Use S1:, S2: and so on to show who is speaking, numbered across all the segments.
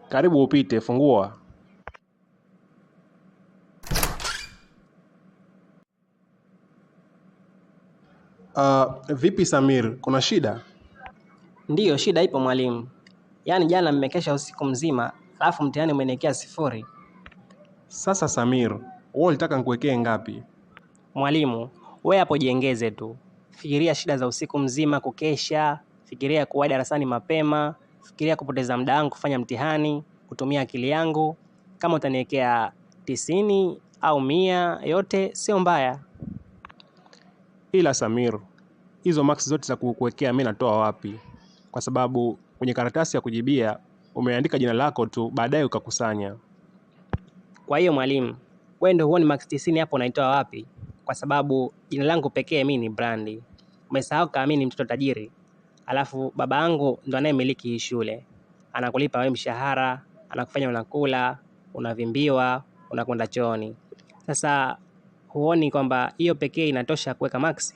S1: Karibu upite, fungua. Vipi Samir, kuna shida?
S2: Ndiyo, shida ipo mwalimu. Yaani jana mmekesha usiku mzima, alafu mtihani umeniwekea 0.
S1: Sasa Samir, wewe ulitaka nikuwekee ngapi?
S2: Mwalimu, wewe hapo jiengeze tu. Fikiria shida za usiku mzima kukesha, fikiria kuwahi darasani mapema, fikiria kupoteza muda wangu kufanya mtihani, kutumia akili yangu. Kama utaniwekea 90 au 100 yote sio mbaya.
S1: Ila Samir, hizo marks zote za kukuwekea mimi natoa wapi? Kwa sababu kwenye karatasi ya kujibia umeandika jina lako tu, baadaye ukakusanya.
S2: Kwa hiyo mwalimu, wewe ndio huoni max 90 hapo unaitoa wapi? Kwa sababu jina langu pekee mimi ni Brandi. Umesahau kama mimi ni mtoto tajiri. Alafu baba yangu ndo anayemiliki hii shule. Anakulipa wewe mshahara, anakufanya unakula, unavimbiwa, unakwenda chooni. Sasa huoni kwamba hiyo pekee inatosha kuweka max?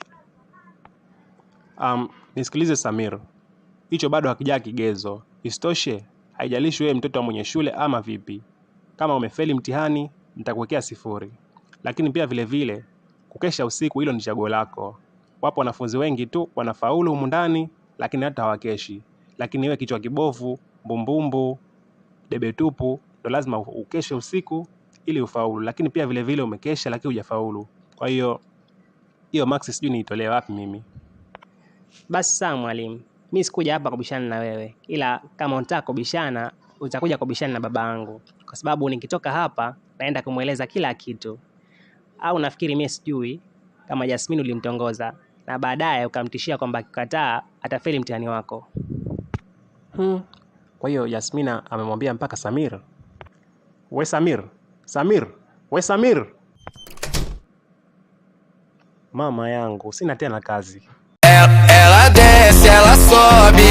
S1: Nisikilize Samir. Hicho bado hakijaa kigezo. Isitoshe, haijalishi wewe mtoto wa mwenye shule ama vipi. Kama umefeli mtihani, nitakuwekea 0. Lakini pia vile vile, kukesha usiku hilo ni chaguo lako. Wapo wanafunzi wengi tu wanafaulu humu ndani, lakini hata hawakeshi. Lakini wewe kichwa kibovu, mbumbumbu, debe tupu, ndo lazima ukeshe usiku ili ufaulu. Lakini pia vile vile umekesha lakini hujafaulu. Kwa hiyo max sijui niitolee wapi mimi.
S2: Basi sawa mwalimu. Mimi sikuja hapa kubishana na wewe. Ila kama unataka kubishana, utakuja kubishana na baba yangu. Kwa sababu nikitoka hapa naenda kumueleza kila kitu. Au nafikiri mimi sijui kama Jasmine ulimtongoza na baadaye ukamtishia kwamba akikataa atafeli mtihani wako.
S1: Kwa hiyo Jasmina amemwambia mpaka Samir. We Samir, we Samir. Mama yangu, sina tena kazi.
S3: Ela desce, ela sobe,